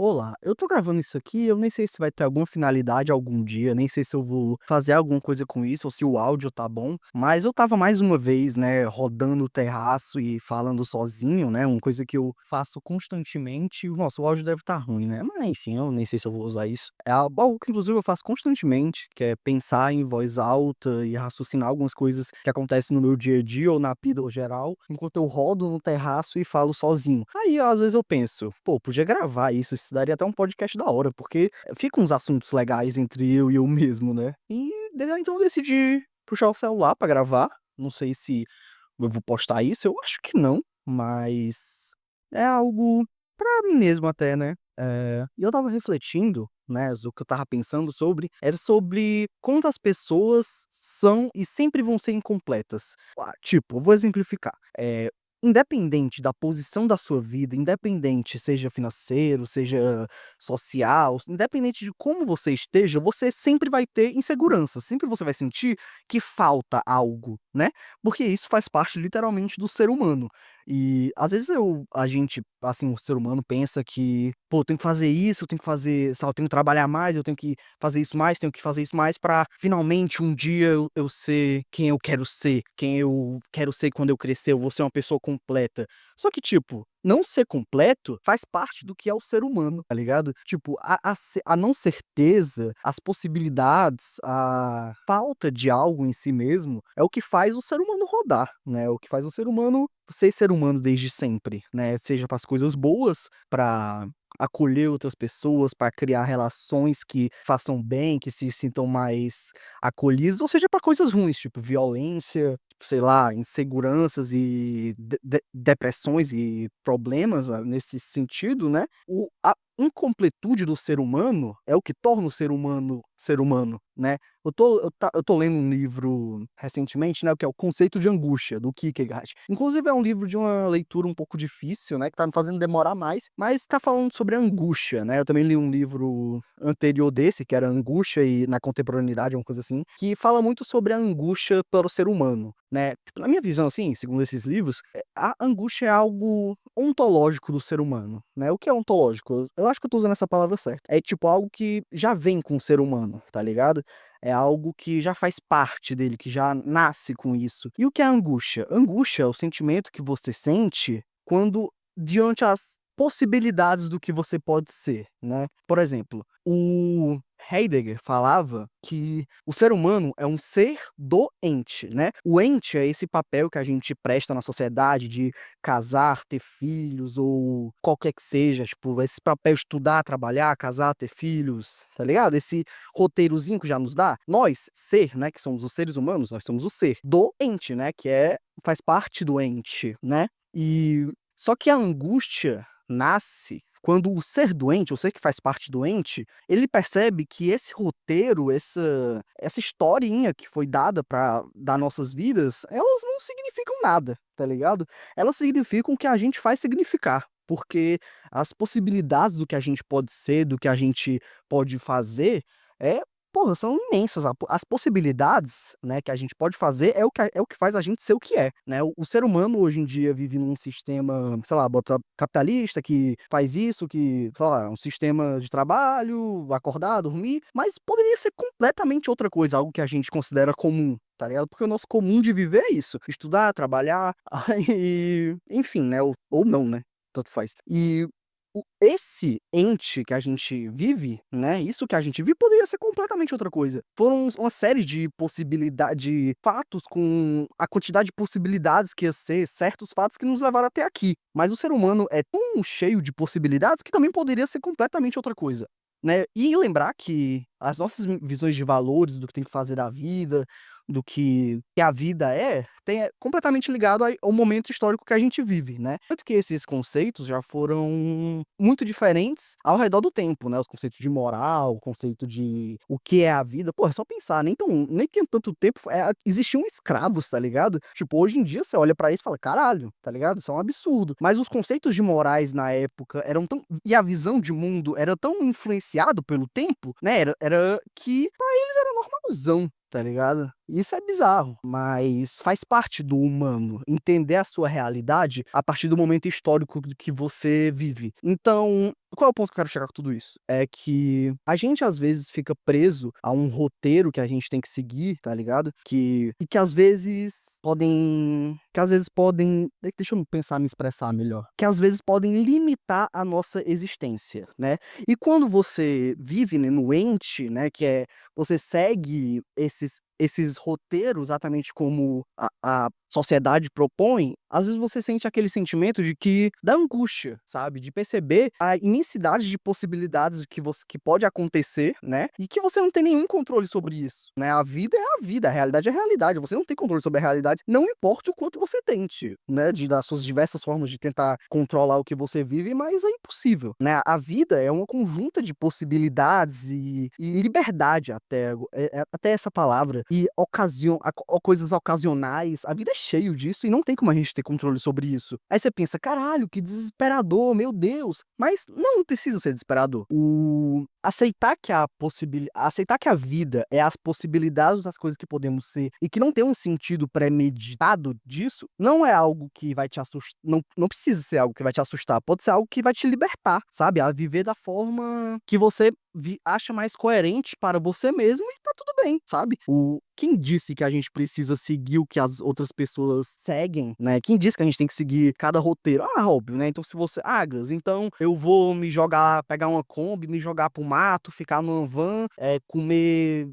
Olá, eu tô gravando isso aqui, eu nem sei se vai ter alguma finalidade algum dia, nem sei se eu vou fazer alguma coisa com isso ou se o áudio tá bom, mas eu estava mais uma vez, né, rodando o terraço e falando sozinho, né, uma coisa que eu faço constantemente. Nossa, o áudio deve estar ruim, né? Mas enfim, eu nem sei se eu vou usar isso. É algo que inclusive eu faço constantemente, que é pensar em voz alta e raciocinar algumas coisas que acontecem no meu dia a dia ou na vida ou geral, enquanto eu rodo no terraço e falo sozinho. Aí, às vezes eu penso, pô, podia gravar isso daria até um podcast da hora, porque ficam uns assuntos legais entre eu mesmo, né. Então eu decidi puxar o celular pra gravar, não sei se eu vou postar isso, eu acho que não, mas é algo pra mim mesmo até, né. E eu estava refletindo, né, o que eu estava pensando sobre, era sobre quantas pessoas são e sempre vão ser incompletas. Tipo, eu vou exemplificar, independente da posição da sua vida, independente seja financeiro, seja social, independente de como você esteja, você sempre vai ter insegurança, sempre você vai sentir que falta algo, né, porque isso faz parte literalmente do ser humano. E às vezes a gente, assim, o ser humano pensa que: "Pô, eu tenho que fazer isso, eu tenho que fazer, eu tenho que trabalhar mais, eu tenho que fazer isso mais, tenho que fazer isso mais pra finalmente um dia eu ser quem eu quero ser quando eu crescer, eu vou ser uma pessoa completa". Só que, tipo, não ser completo faz parte do que é o ser humano, tá ligado? Tipo, a não certeza, as possibilidades, a falta de algo em si mesmo, é o que faz o ser humano rodar, né, é o que faz o ser humano ser humano desde sempre, né, seja para as coisas boas, para acolher outras pessoas, para criar relações que façam bem, que se sintam mais acolhidos, ou seja, para coisas ruins, tipo violência, tipo, sei lá, inseguranças e depressões e problemas, nesse sentido, né. A incompletude do ser humano é o que torna o ser humano, né. Eu tô lendo um livro recentemente, né, que é o Conceito de Angústia, do Kierkegaard. Inclusive é um livro de uma leitura um pouco difícil, né, que tá me fazendo demorar mais, mas tá falando sobre angústia, né. Eu também li um livro anterior desse, que era Angústia e na Contemporaneidade, uma coisa assim, que fala muito sobre a angústia para o ser humano, né. Tipo, na minha visão, assim, segundo esses livros, a angústia é algo ontológico do ser humano, né. O que é ontológico? Eu acho que eu tô usando essa palavra certa. É tipo algo que já vem com o ser humano, tá ligado? É algo que já faz parte dele, que já nasce com isso. E o que é angústia? Angústia é o sentimento que você sente quando diante as possibilidades do que você pode ser, né. Por exemplo, o Heidegger falava que o ser humano é um ser doente, né. O ente é esse papel que a gente presta na sociedade de casar, ter filhos ou qualquer que seja, tipo, esse papel estudar, trabalhar, casar, ter filhos, tá ligado? Esse roteirozinho que já nos dá. Nós, ser, né, que somos os seres humanos, nós somos o ser doente, né, que faz parte do ente, né. E só que a angústia nasce quando o ser doente, o ser que faz parte do ente, ele percebe que esse roteiro, essa historinha que foi dada para dar nossas vidas, elas não significam nada, tá ligado? Elas significam o que a gente faz significar, porque as possibilidades do que a gente pode ser, do que a gente pode fazer, é porra, são imensas. As possibilidades, né, que a gente pode fazer é o que faz a gente ser o que é, né. O ser humano hoje em dia vive num sistema, sei lá, bota capitalista que faz isso, que, sei lá, um sistema de trabalho, acordar, dormir, mas poderia ser completamente outra coisa, algo que a gente considera comum, tá ligado? Porque o nosso comum de viver é isso: estudar, trabalhar, aí, enfim, né, ou não, né, tanto faz. E esse ente que a gente vive, né, isso que a gente vive poderia ser completamente outra coisa. Foram uma série de de fatos com a quantidade de possibilidades que ia ser, certos fatos que nos levaram até aqui. Mas o ser humano é tão cheio de possibilidades que também poderia ser completamente outra coisa, né. E lembrar que as nossas visões de valores, do que tem que fazer da vida, do que a vida é completamente ligado ao momento histórico que a gente vive, né. Tanto que esses conceitos já foram muito diferentes ao redor do tempo, né, os conceitos de moral, o conceito de o que é a vida. Pô, é só pensar, nem tem tanto tempo, existiam escravos, tá ligado. Tipo, hoje em dia você olha pra isso e fala: "Caralho", tá ligado, isso é um absurdo. Mas os conceitos de morais na época eram tão e a visão de mundo era tão influenciado pelo tempo, né, era que pra eles era normalzão. tá ligado? Isso é bizarro, mas faz parte do humano entender a sua realidade a partir do momento histórico do que você vive. Então, qual é o ponto que eu quero chegar com tudo isso? É que a gente às vezes fica preso a um roteiro que a gente tem que seguir, tá ligado? Que às vezes podem, deixa eu pensar, me expressar melhor. Que às vezes podem limitar a nossa existência, né? E quando você vive, né, no ente, né, que é você segue esses roteiros exatamente como a sociedade propõe, às vezes você sente aquele sentimento de que da angústia, sabe? De perceber a imensidade de possibilidades que pode acontecer, né? E que você não tem nenhum controle sobre isso, né? A vida é a vida, a realidade é a realidade. Você não tem controle sobre a realidade, não importa o quanto você tente, né? Das suas diversas formas de tentar controlar o que você vive, mas é impossível, né? A vida é uma conjunta de possibilidades e liberdade até, até essa palavra, e coisas ocasionais. A vida é cheio disso e não tem como a gente ter controle sobre isso. Aí você pensa, caralho, que desesperador, meu Deus. Mas não precisa ser desesperador. Aceitar que a vida é as possibilidades das coisas que podemos ser e que não tem um sentido premeditado disso, não é algo que vai te assustar. Não, não precisa ser algo que vai te assustar. Pode ser algo que vai te libertar, sabe? A viver da forma que você acha mais coerente para você mesmo e tá tudo bem, sabe? Quem disse que a gente precisa seguir o que as outras pessoas seguem, né? Quem disse que a gente tem que seguir cada roteiro? Ah, óbvio, né? Então se você, Gas, então eu vou me jogar, pegar uma Kombi, me jogar pro mato, ficar numa van, comer,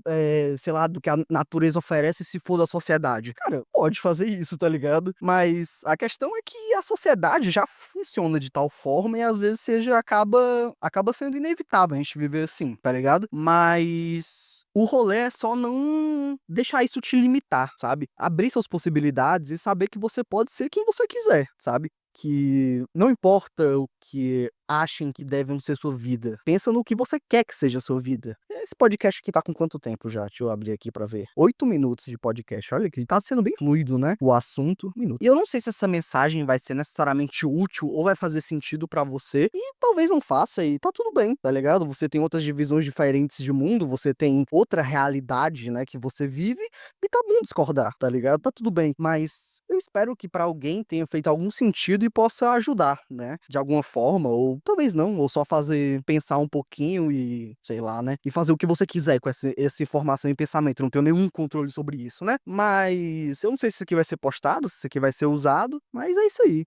sei lá, do que a natureza oferece se for da sociedade. Cara, pode fazer isso, tá ligado? Mas a questão é que a sociedade já funciona de tal forma e às vezes acaba sendo inevitável a gente viver assim, tá ligado? Mas o rolê é só não deixar isso te limitar, sabe? Abrir suas possibilidades e saber que você pode ser quem você quiser, sabe? Que não importa o que achem que devem ser sua vida. Pensa no que você quer que seja a sua vida. Esse podcast aqui tá com quanto tempo já? Deixa eu abrir aqui pra ver. 8 minutos de podcast. Olha que tá sendo bem fluido, né? O assunto. Minuto. E eu não sei se essa mensagem vai ser necessariamente útil ou vai fazer sentido pra você. E talvez não faça e tá tudo bem, tá ligado? Você tem outras divisões diferentes de mundo, você tem outra realidade, né, que você vive e tá bom discordar, tá ligado? Tá tudo bem. Mas eu espero que pra alguém tenha feito algum sentido e possa ajudar, né? De alguma forma, ou talvez não, ou só fazer pensar um pouquinho e, sei lá, né? E fazer o que você quiser com essa informação e pensamento. Eu não tenho nenhum controle sobre isso, né? Mas eu não sei se isso aqui vai ser postado, se isso aqui vai ser usado, mas é isso aí.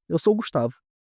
Eu sou o Gustavo.